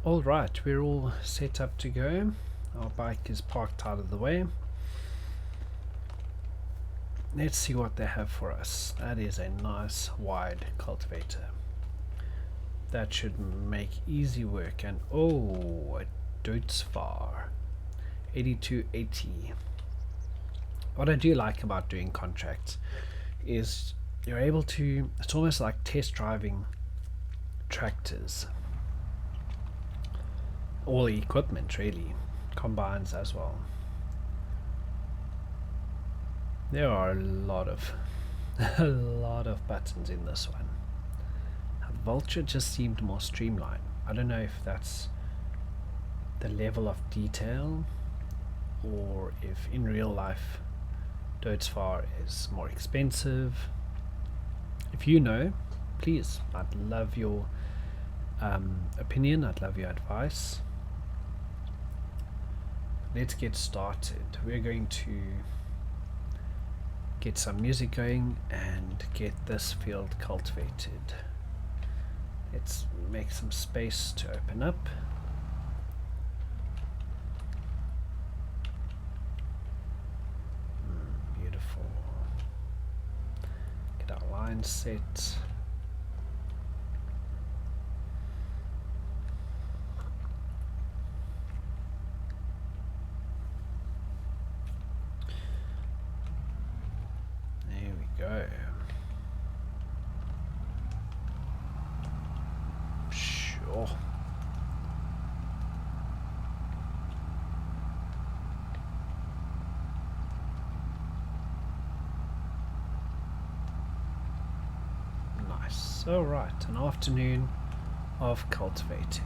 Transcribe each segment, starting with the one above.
All right, we're all set up to go. Our bike is parked out of the way. Let's see what they have for us. That is a nice wide cultivator. That should make easy work. And oh, a Dootsvar 8280. What I do like about doing contracts is you're able to, it's almost like test driving tractors. All the equipment really, combines as well. There are a lot of a lot of buttons in this one. Vulture just seemed more streamlined. I don't know if that's the level of detail or if in real life Dootsvar is more expensive. If you know, please, I'd love your opinion, I'd love your advice. Let's get started. We're going to get some music going and get this field cultivated. Let's make some space to open up. Beautiful. Get our line set. There we go. Sure. Nice. All right, an afternoon of cultivating.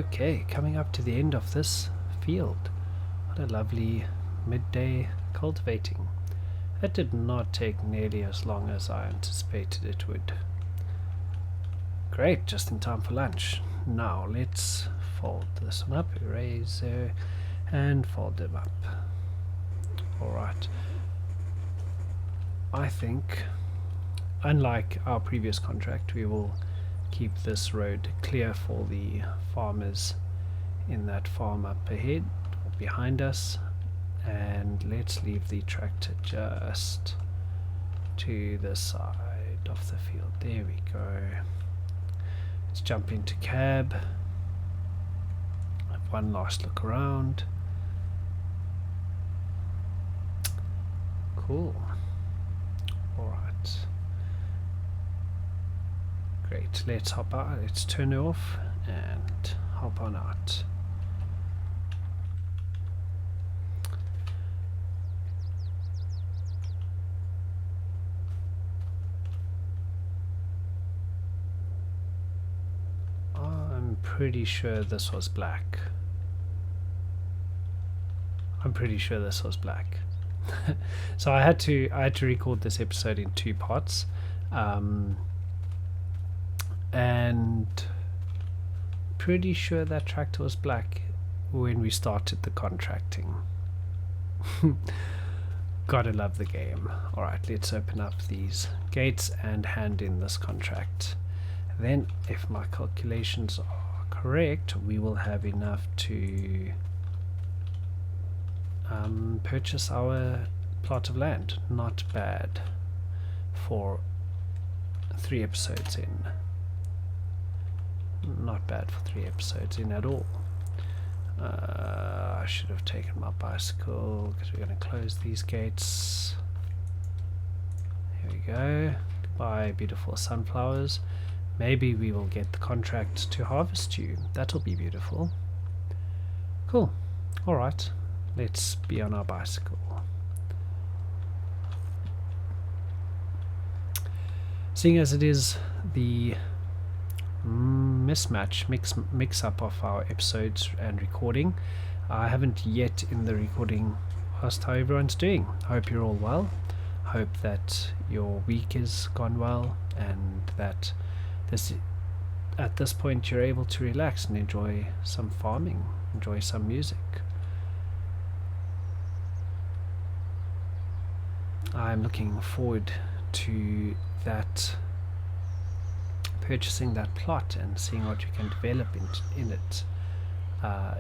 Okay, coming up to the end of this field. What a lovely midday cultivating. That did not take nearly as long as I anticipated it would. Great, just in time for lunch. Now let's fold this one up, erase and fold them up. Alright. I think, unlike our previous contract, we will keep this road clear for the farmers in that farm up ahead or behind us, and let's leave the tractor just to the side of the field. There we go. Let's jump into cab, have one last look around. Cool. Alright. Great, let's hop out, let's turn it off and hop on out. I'm pretty sure this was black. So I had to record this episode in 2 parts, and pretty sure that tractor was black when we started the contracting. Gotta love the game. Alright, let's open up these gates and hand in this contract. Then, if my calculations are correct, we will have enough to purchase our plot of land. Not bad for 3 episodes in. Not bad for 3 episodes in at all. I should have taken my bicycle because we're going to close these gates. Here we go. Goodbye, beautiful sunflowers. Maybe we will get the contract to harvest you. That'll be beautiful. Cool. Alright. Let's be on our bicycle. Seeing as it is the mix up of our episodes and recording, I haven't yet in the recording asked how everyone's doing. I hope you're all well. Hope that your week has gone well and that at this point you're able to relax and enjoy some farming, enjoy some music. I'm looking forward to that, purchasing that plot and seeing what you can develop in it.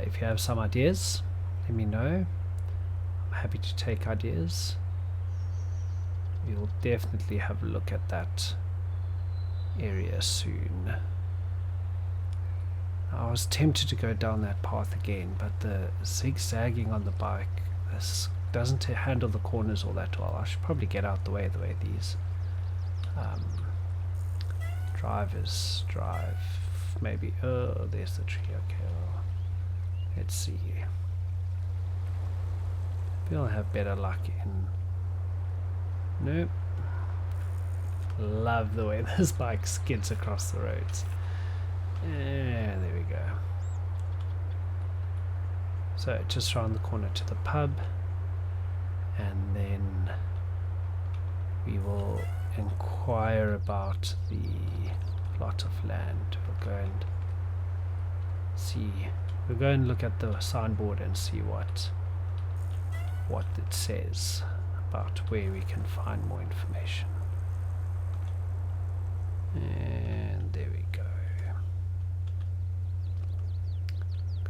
If you have some ideas, let me know. I'm happy to take ideas. We'll definitely have a look at that area soon. I was tempted to go down that path again, but the zigzagging on the bike, this doesn't handle the corners all that well. I should probably get out the way these drivers drive. Maybe, oh, there's the tree. Okay, well, let's see. We'll have better luck in. Nope. Love the way this bike skids across the roads. Yeah, there we go. So just around the corner to the pub, and then we will inquire about the plot of land. We'll go and see. We'll go and look at the signboard and see what it says about where we can find more information. And there we go.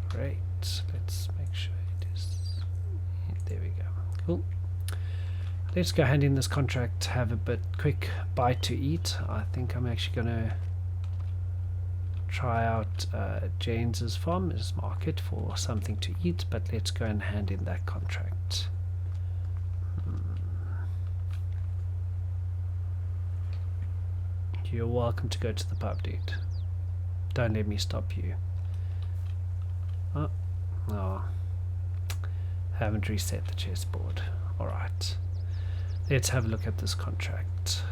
Great. Let's make sure it is. There we go. Cool. Let's go hand in this contract, have a quick bite to eat. I think I'm actually gonna try out James's farmers market for something to eat, but let's go and hand in that contract. You're welcome to go to the pub, dude. Don't let me stop you. Oh, haven't reset the chessboard. Alright, let's have a look at this contract.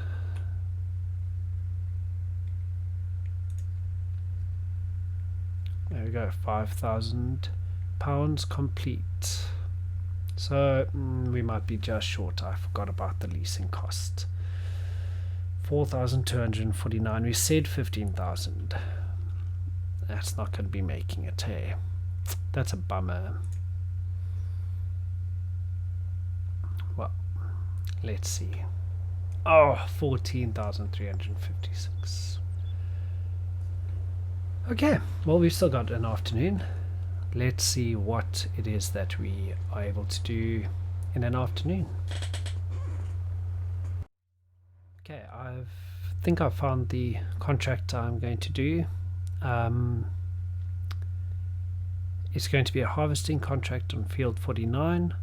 we go, £5,000 complete. So we might be just short. I forgot about the leasing cost. 4,249. We said 15,000. That's not going to be making it. Hey, that's a bummer. Well, let's see. Oh, 14,356. Okay, well, we've still got an afternoon. Let's see what it is that we are able to do in an afternoon. Okay, I think I've found the contract I'm going to do. It's going to be a harvesting contract on field 49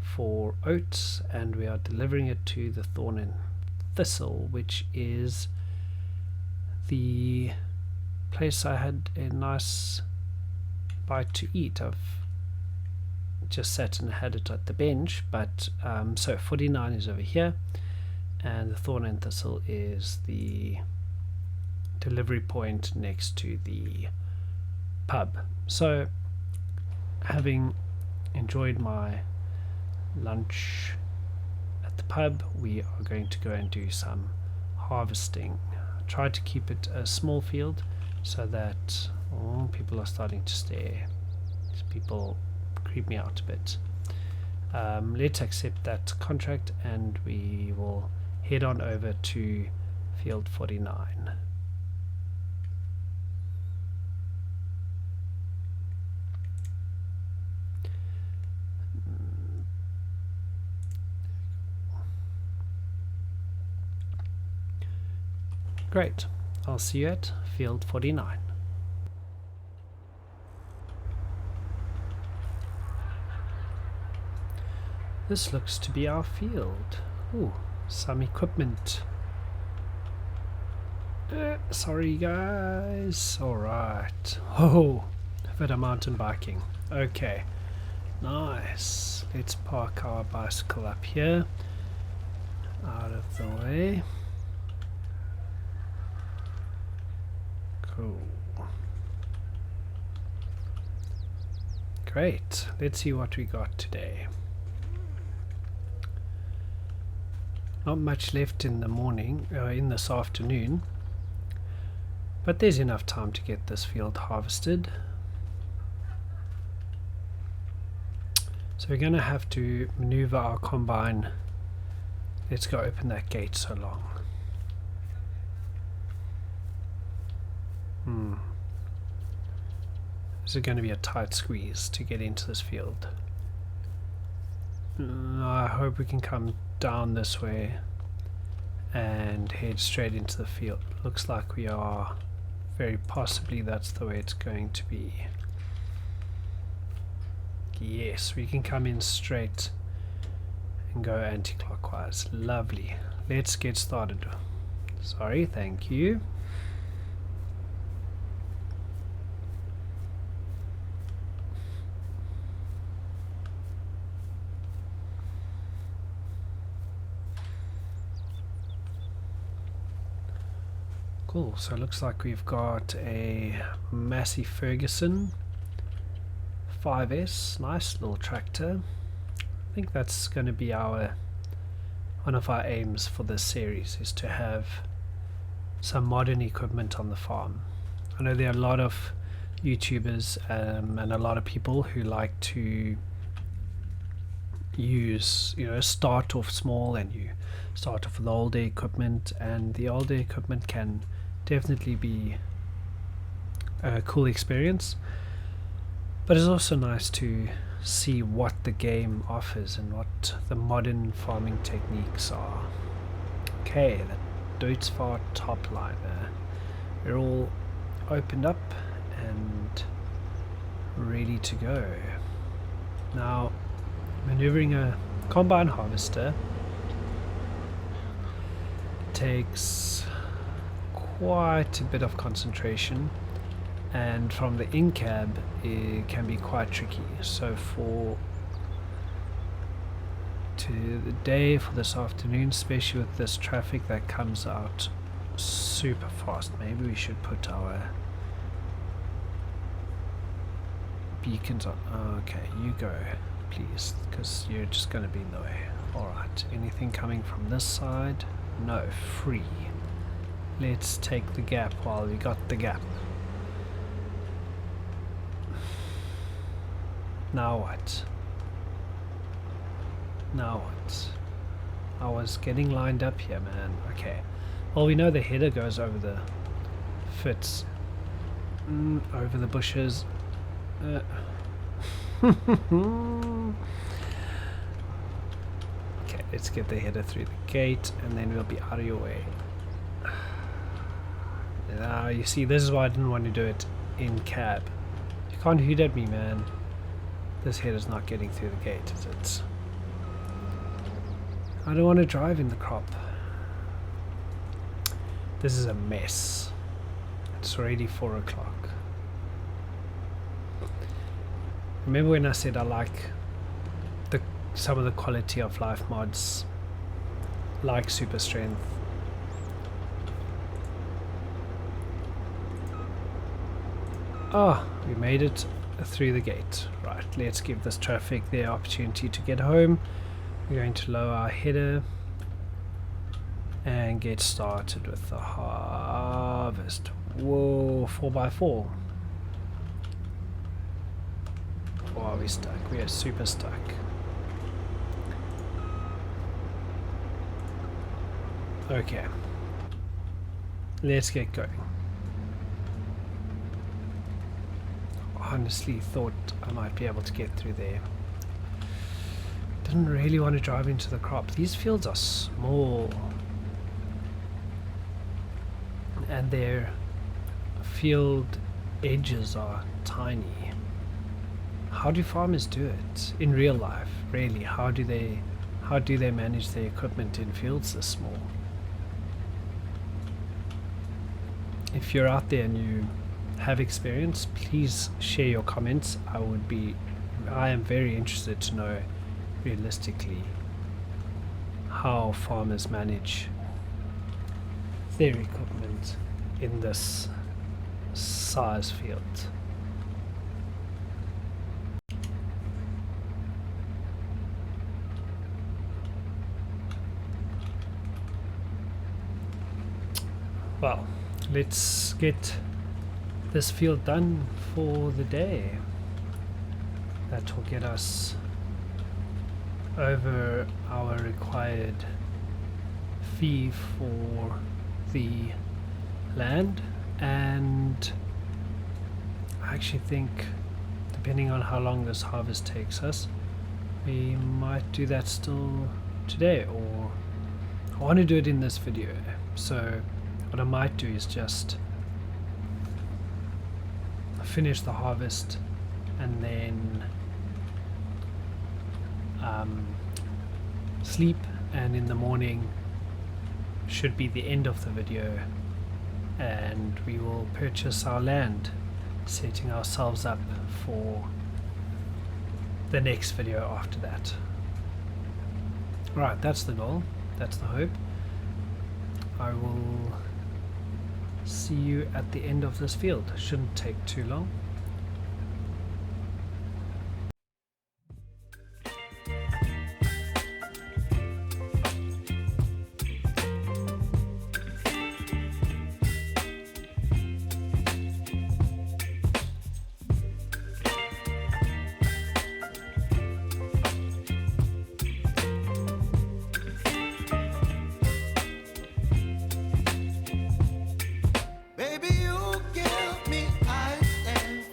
for oats, and we are delivering it to the Thorn and Thistle, which is the place I had a nice bite to eat. I've just sat and had it at the bench, but so 49 is over here, and the Thorn and Thistle is the delivery point next to the pub. So, having enjoyed my lunch at the pub, we are going to go and do some harvesting. I tried to keep it a small field so that people are starting to stare. These people creep me out a bit. Let's accept that contract and we will head on over to field 49. Great, I'll see you at field 49. This looks to be our field. Ooh, some equipment. Sorry guys. Alright. Oh, a bit of mountain biking. Okay, nice. Let's park our bicycle up here, out of the way. Cool. Great. Let's see what we got today. Not much left in the morning, in this afternoon, but there's enough time to get this field harvested. So we're going to have to maneuver our combine. Let's go open that gate so long. This is going to be a tight squeeze to get into this field. I hope we can come down this way and head straight into the field. Looks like we are. Very possibly that's the way it's going to be. Yes, we can come in straight and go anti-clockwise. Lovely. Let's get started. Sorry, thank you. Cool, so it looks like we've got a Massey Ferguson 5S, nice little tractor. I think that's going to be one of our aims for this series, is to have some modern equipment on the farm. I know there are a lot of YouTubers and a lot of people who like to use, start off small, and you start off with older equipment, and the older equipment can definitely be a cool experience, but it's also nice to see what the game offers and what the modern farming techniques are. Okay, the Deutzfahrt top liner, we're all opened up and ready to go. Now, maneuvering a combine harvester takes quite a bit of concentration, and from the in-cab it can be quite tricky. So for this afternoon, especially with this traffic that comes out super fast, maybe we should put our beacons on. Okay, you go, please, because you're just going to be in the way. Alright, anything coming from this side? No, free. Let's take the gap while we got the gap. Now what? Now what? I was getting lined up here, man. Okay. Well, we know the header goes over the fits. Over the bushes. Okay, let's get the header through the gate and then we'll be out of your way. Now, you see, this is why I didn't want to do it in cab. You can't hoot at me, man. This header's not getting through the gate, is it? I don't want to drive in the crop. This is a mess. It's already 4 o'clock. Remember when I said I like some of the quality of life mods, like super strength. Ah, we made it through the gate. Right, let's give this traffic the opportunity to get home. We're going to lower our header and get started with the harvest. Whoa, 4x4. Or are we stuck? We are super stuck. Okay, let's get going. Honestly thought I might be able to get through there. Didn't really want to drive into the crop. These fields are small and their field edges are tiny. How do farmers do it in real life? Really, how do they manage their equipment in fields this small? If you're out there and you have experience, please share your comments. I am very interested to know realistically how farmers manage their equipment in this size field. Well, let's get this field done for the day. That will get us over our required fee for the land, and I actually think, depending on how long this harvest takes us, we might do that still today, or I want to do it in this video. So what I might do is just finish the harvest and then sleep, and in the morning should be the end of the video and we will purchase our land, setting ourselves up for the next video after that. Right, that's the goal, that's the hope. I will see you at the end of this field. Shouldn't take too long. Baby, you give me ice and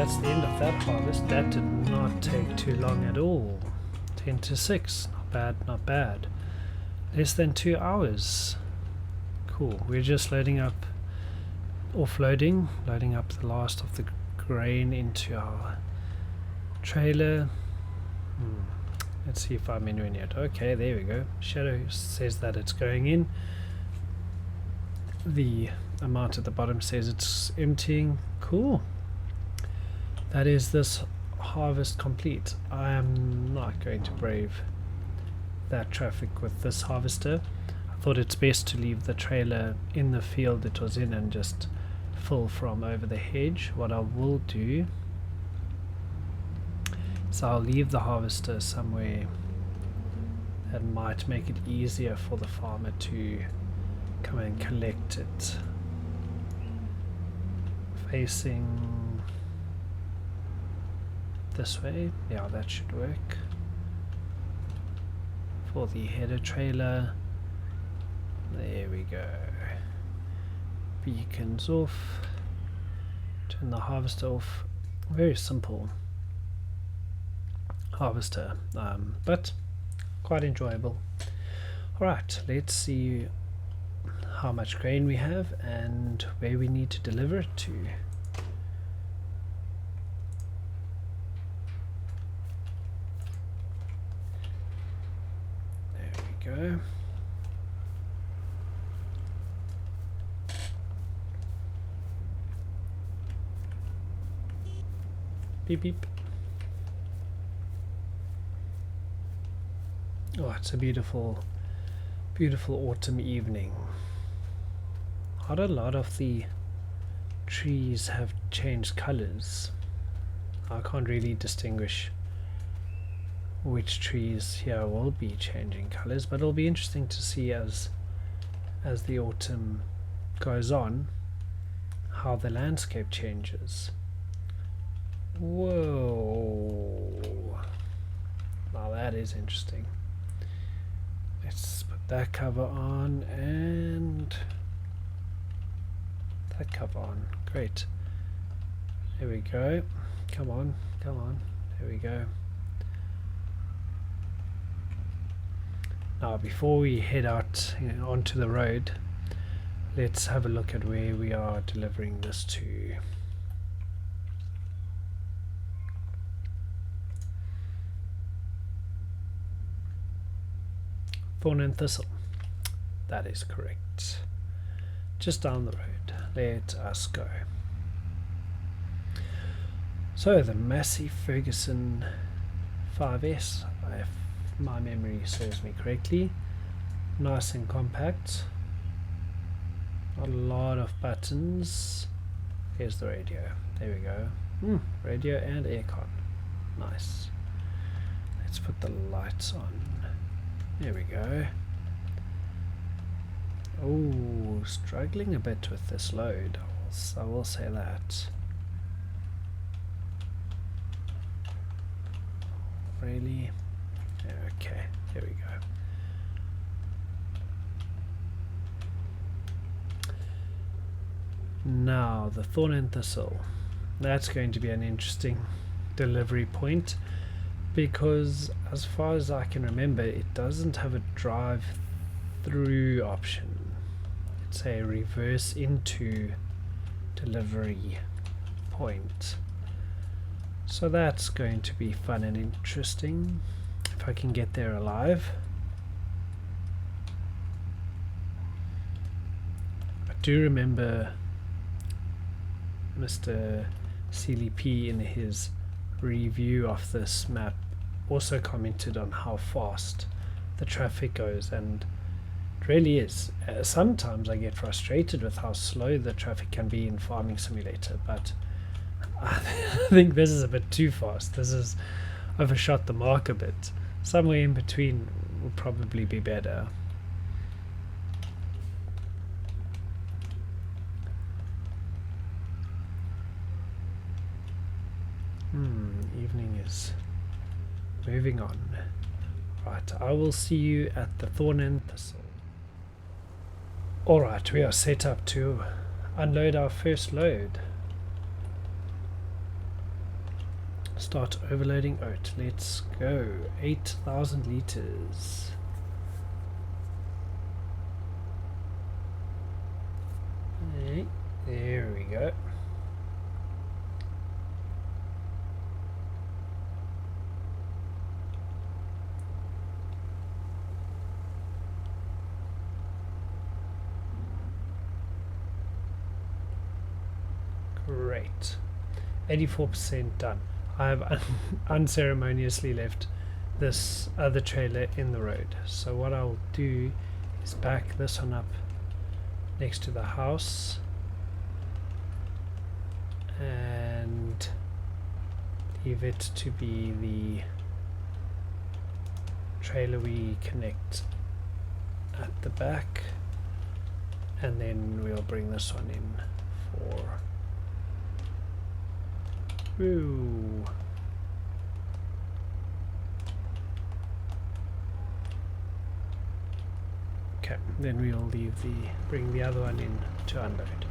that's the end of that harvest. That did not take too long at all. 10 to 6, not bad, not bad. Less than 2 hours. Cool, we're just loading up, offloading, loading up the last of the grain into our trailer. Let's see if I'm in yet. Okay, there we go. Shadow says that it's going in. The amount at the bottom says it's emptying. Cool. That is this harvest complete. I am not going to brave that traffic with this harvester. I thought it's best to leave the trailer in the field it was in and just fill from over the hedge. What I will do is I'll leave the harvester somewhere that might make it easier for the farmer to come and collect it. Facing this way, yeah, that should work. For the header trailer, there we go. Beacons off, turn the harvester off. Very simple harvester, but quite enjoyable. Alright, let's see how much grain we have and where we need to deliver it to. There we go. Beep beep. Oh, it's a beautiful, beautiful autumn evening. Quite a lot of the trees have changed colors. I can't really distinguish which trees here will be changing colors, but it'll be interesting to see as the autumn goes on how the landscape changes. Whoa, now that is interesting. Let's put that cover on and that cover on. Great. There we go. Come on, come on. There we go. Now before we head out onto the road, let's have a look at where we are delivering this to. Thorn and Thistle. That is correct. Just down the road. Let us go. So the Massey Ferguson 5S, if my memory serves me correctly, nice and compact. A lot of buttons. Here's the radio. There we go. Radio and aircon. Nice. Let's put the lights on. There we go. Oh, struggling a bit with this load. I will say that. Really? Okay, here we go. Now, the Thorn and Thistle. That's going to be an interesting delivery point, because as far as I can remember, it doesn't have a drive-through option. It's a reverse into delivery point. So that's going to be fun and interesting, if I can get there alive. I do remember Mr. Sealy P in his review of this map also commented on how fast the traffic goes, and it really is. Sometimes I get frustrated with how slow the traffic can be in Farming Simulator, but I think this is a bit too fast. This has overshot the mark a bit. Somewhere in between would probably be better. Evening is moving on. Right, I will see you at the Thorn and Thistle. Alright, we are set up to unload our first load. Start overloading oat. Let's go. 8,000 liters. Okay, there we go. Great. 84% done. I have unceremoniously left this other trailer in the road. So what I'll do is back this one up next to the house and leave it to be the trailer we connect at the back, and then we'll bring this one in for Woo. Okay, then we'll bring the other one in to unload.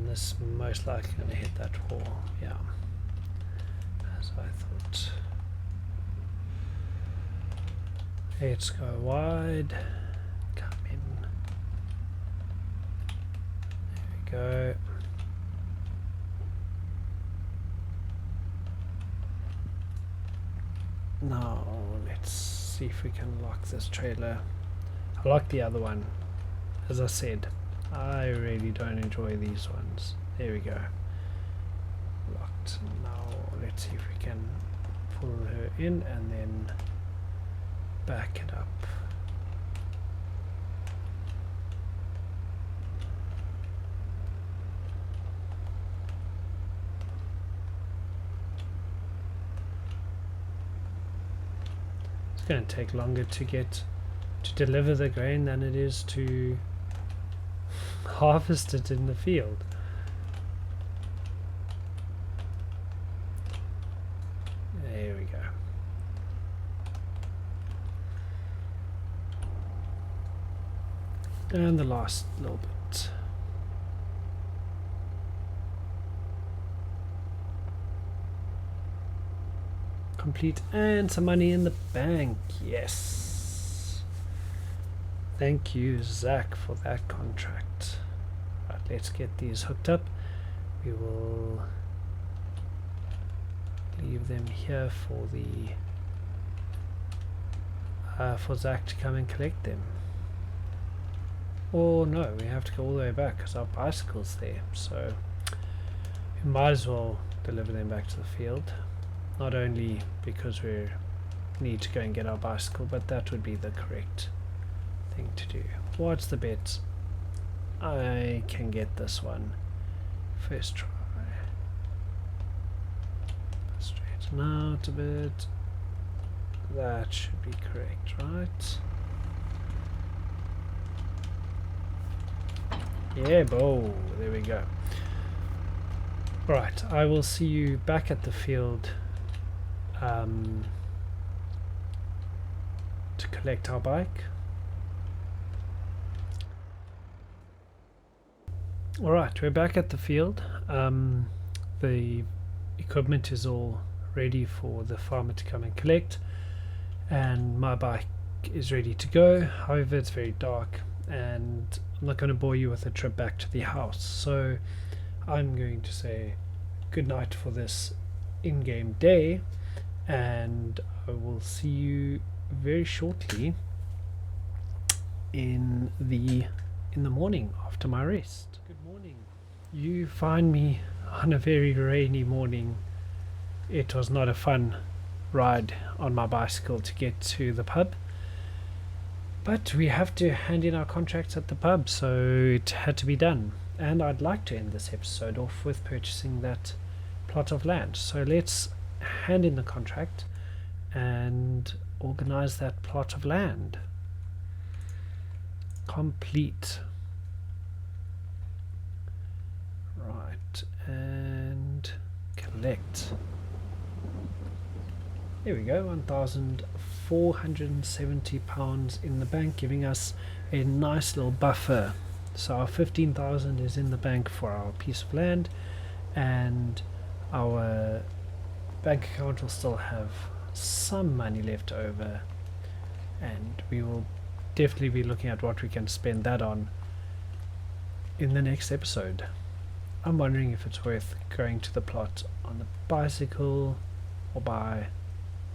This most likely going to hit that wall, yeah, as I thought. Let's go wide, come in, there we go. Now let's see if we can lock this trailer. I like the other one, as I said. I really don't enjoy these ones. There we go. Locked. Now let's see if we can pull her in and then back it up. It's going to take longer to deliver the grain than it is to harvest it in the field. There we go. And the last little bit. Complete, and some money in the bank. Yes. Thank you, Zach, for that contract. Right, let's get these hooked up. We will leave them here for for Zach to come and collect them. Or no, we have to go all the way back because our bicycle's there. So we might as well deliver them back to the field. Not only because we need to go and get our bicycle, but that would be the correct thing to do. What's the bet? I can get this one first try. Straighten out a bit. That should be correct, right? Yeah, bow. There we go. Right, I will see you back at the field to collect our bike. Alright, we're back at the field. The equipment is all ready for the farmer to come and collect, and my bike is ready to go. However, it's very dark and I'm not going to bore you with a trip back to the house, so I'm going to say good night for this in-game day, and I will see you very shortly in the morning after my rest. Good morning. You find me on a very rainy morning. It was not a fun ride on my bicycle to get to the pub, but we have to hand in our contracts at the pub, so it had to be done. And I'd like to end this episode off with purchasing that plot of land. So let's hand in the contract and organize that plot of land. Complete. Right, and collect. There we go, £1,470 in the bank, giving us a nice little buffer. So our 15,000 is in the bank for our piece of land, and our bank account will still have some money left over, and we will definitely be looking at what we can spend that on in the next episode. I'm wondering if it's worth going to the plot on the bicycle or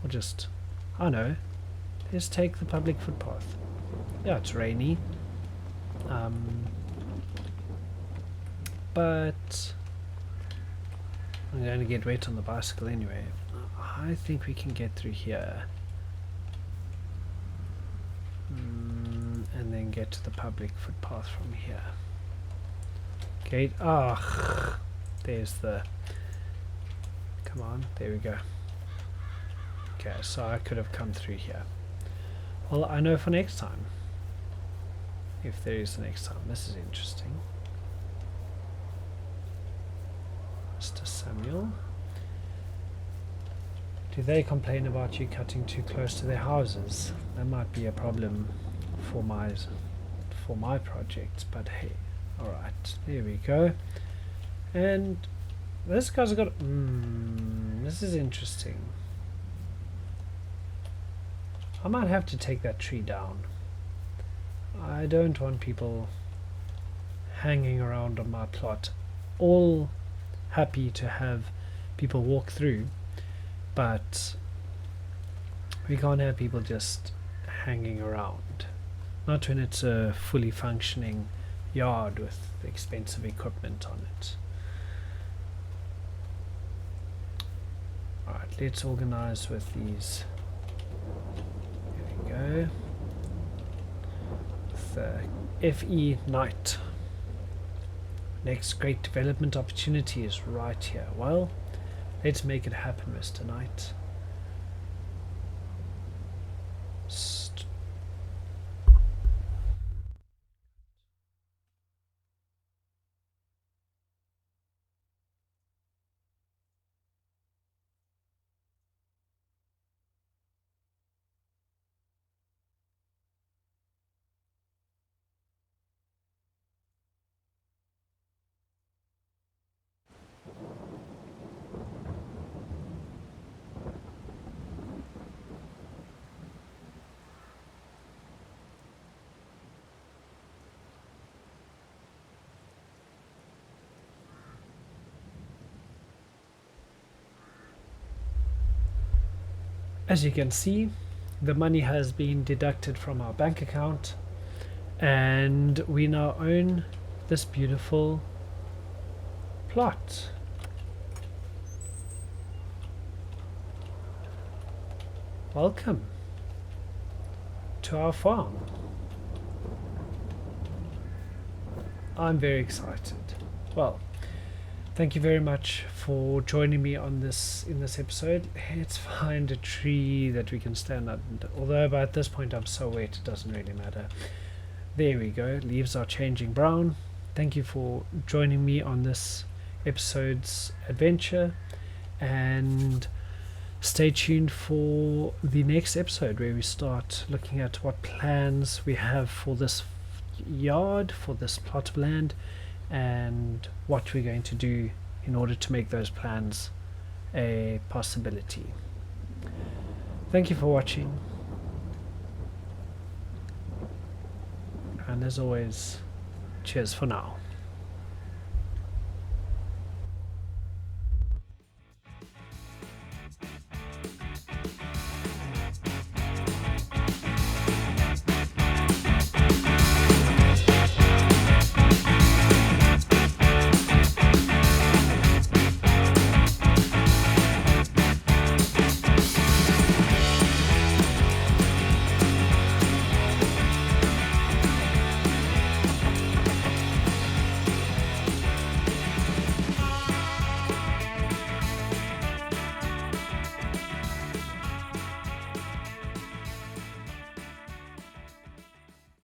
just, I don't know, let's take the public footpath. Yeah, it's rainy, but I'm going to get wet on the bicycle anyway. I think we can get through here and then get to the public footpath from here. Gate. There's the. Come on, there we go. Okay, so I could have come through here. Well, I know for next time. If there is the next time. This is interesting. Mr. Samuel. Do they complain about you cutting too close to their houses? That might be a problem for my project, but hey. Alright, there we go. And this guy's got this is interesting. I might have to take that tree down. I don't want people hanging around on my plot, all happy to have people walk through, but we can't have people just hanging around. Not when it's a fully functioning yard with expensive equipment on it. Alright, let's organize with these. There we go. The FE Knight. Next great development opportunity is right here. Well, let's make it happen, Mr. Knight. As you can see, the money has been deducted from our bank account, and we now own this beautiful plot. Welcome to our farm. I'm very excited. Well, thank you very much for joining me on this episode. Let's find a tree that we can stand under. Although by this point I'm so wet, it doesn't really matter. There we go. Leaves are changing brown. Thank you for joining me on this episode's adventure, and stay tuned for the next episode where we start looking at what plans we have for this yard, for this plot of land, and what we're going to do in order to make those plans a possibility. Thank you for watching, and as always, cheers for now.